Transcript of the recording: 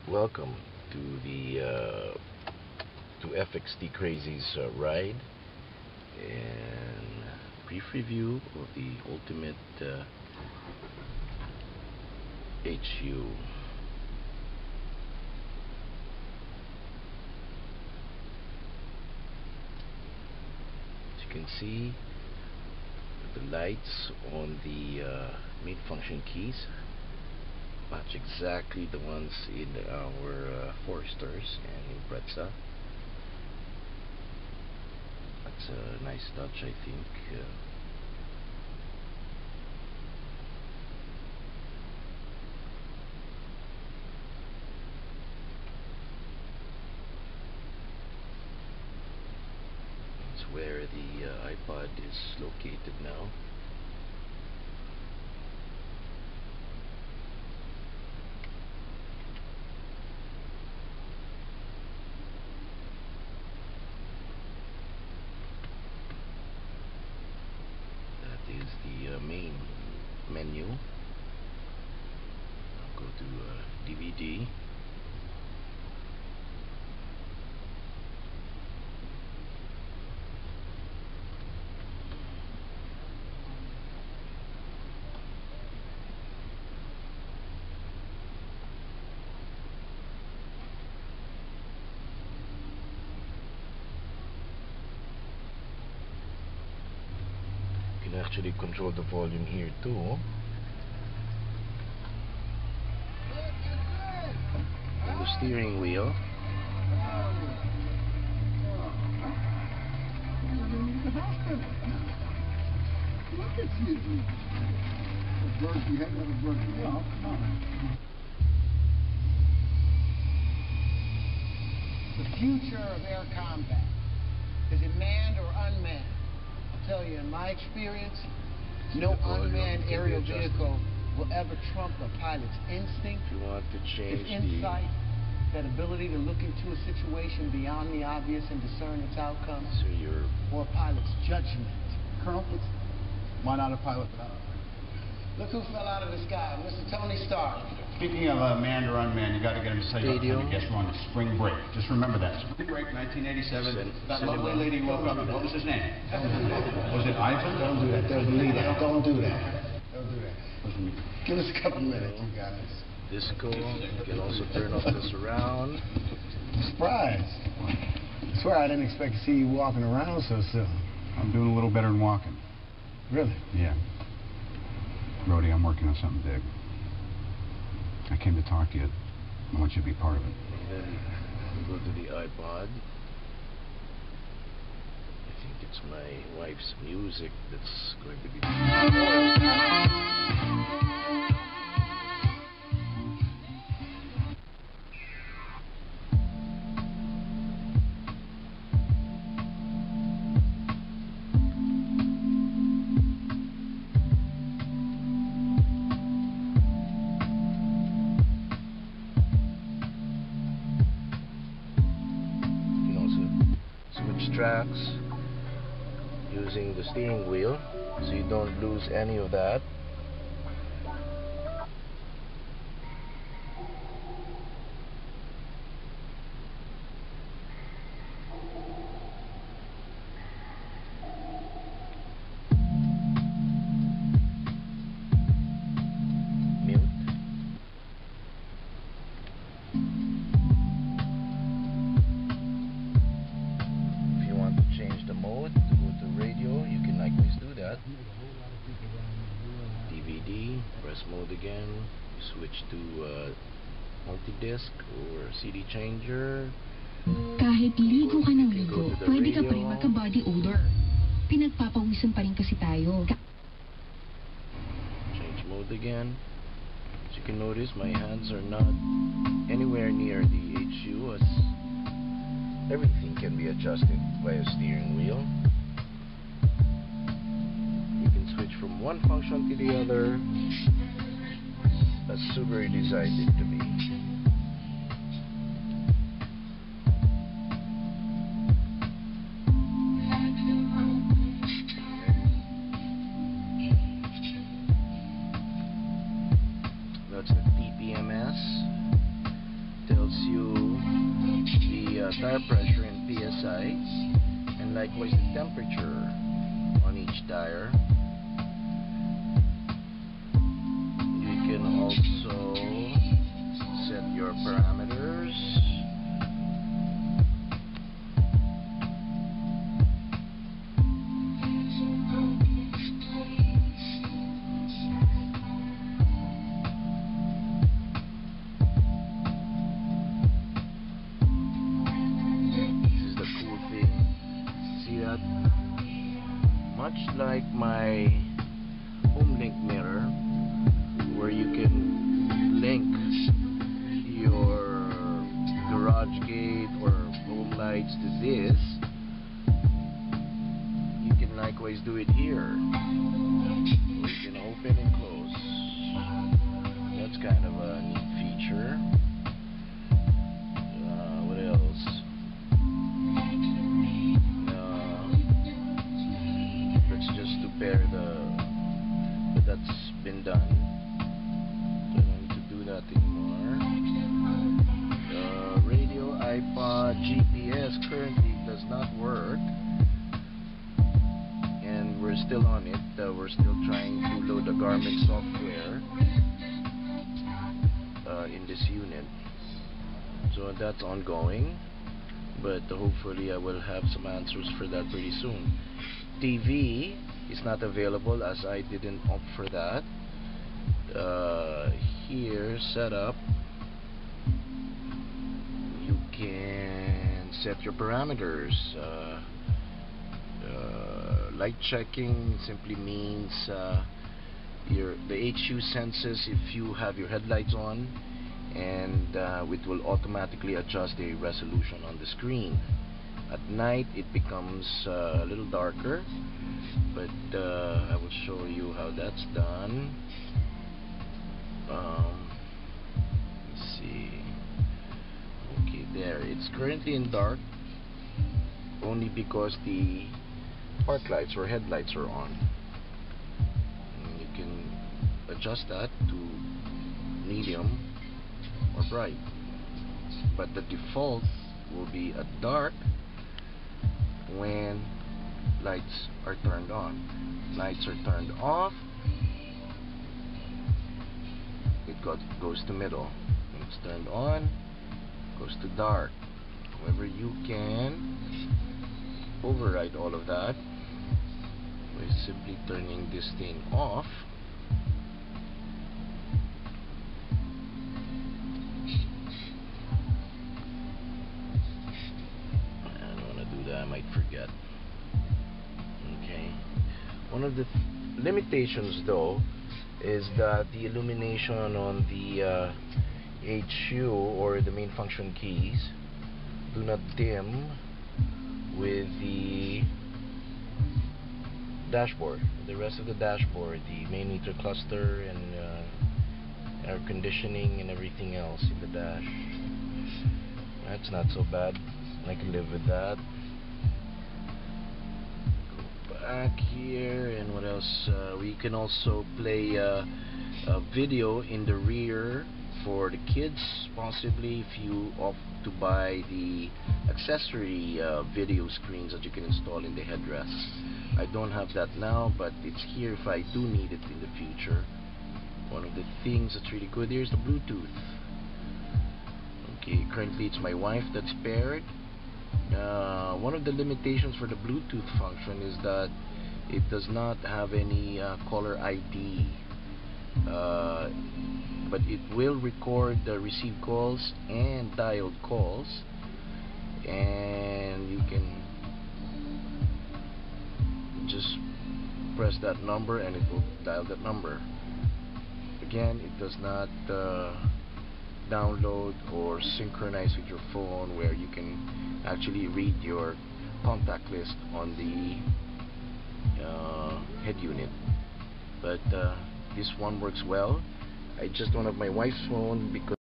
Welcome to the to FXT Crazy's ride and brief review of the ultimate HU. As you can see, the lights on the main function keys match exactly the ones in our Foresters and Impreza. That's a nice touch, I think. That's where the iPod is located now. Is the main menu. I'll go to DVD. Actually control the volume here too. And the steering wheel. Look at you. You had another burger. Oh, come on. The future of air combat. Is it manned or unmanned? Tell you, in my experience, no unmanned aerial vehicle will ever trump a pilot's instinct, if you want to change his insight, that ability to look into a situation beyond the obvious and discern its outcomes, or a pilot's judgment. Colonel, why not a pilot without? Look who fell out of the sky, Mr. Tony Stark. Speaking of manned or unmanned, you got to get him to say what time guess we're on the spring break. Just remember that. Spring break, 1987. That lovely lady woke up. What was his name? Was it Ivan? Don't do that. Don't do that. Don't do that. Don't do that. Give us a couple minutes. You got this. Disco. You can also turn off the surround. Surprise. I swear I didn't expect to see you walking around so soon. I'm doing a little better than walking. Really? Yeah. Brody, I'm working on something big. I came to talk to you. I want you to be part of it. And then we go to the iPod. I think it's my wife's music that's going to be... tracks using the steering wheel, so you don't lose any of that. DVD, press mode again, you switch to multi-disc or CD changer. Kahit ligo ka ng ligo, pwede ka pa rin magka-body odor. Pinagpapawisan pa rin kasi tayo. Change mode again. As you can notice, my hands are not anywhere near the HU, as everything can be adjusted by a steering wheel. Switch from one function to the other as Subaru designed it to be. That's the TPMS. tire pressure and PSI, and likewise the temperature on each tire. You can also set your parameters. Much like my home link mirror, where you can link your garage gate or home lights to this, you can likewise do it here. You can open and close. That's kind of a neat feature. What else? But that's been done, so I don't need to do that anymore. Radio, iPod, GPS currently does not work, and we're still on it. We're still trying to load the Garmin software in this unit, so that's ongoing, but hopefully I will have some answers for that pretty soon. TV is not available as I didn't opt for that. Here, setup, you can set your parameters. Light checking simply means the HU senses if you have your headlights on, and it will automatically adjust the resolution on the screen. At night it becomes a little darker, but I will show you how that's done. Let's see. Okay, there. It's currently in dark only because the park lights or headlights are on. And you can adjust that to medium or bright, but the default will be at dark when lights are turned on. Lights are turned off, it goes to middle. When it's turned on, it goes to dark. However, you can override all of that by simply turning this thing off. I might forget. Okay. One of the limitations though is that the illumination on the HU or the main function keys do not dim with the dashboard. The rest of the dashboard, the main meter cluster and air conditioning and everything else in the dash. That's not so bad. I can live with that. Back here, and what else? We can also play a video in the rear for the kids, possibly if you opt to buy the accessory video screens that you can install in the headrest. I don't have that now, but it's here if I do need it in the future. One of the things that's really good here is the Bluetooth. Okay, currently it's my wife that's paired. One of the limitations for the Bluetooth function is that it does not have any caller ID, but it will record the received calls and dialed calls, and you can just press that number and it will dial that number. Again, it does not download or synchronize with your phone where you can actually read your contact list on the head unit, but this one works well. I just don't have my wife's phone because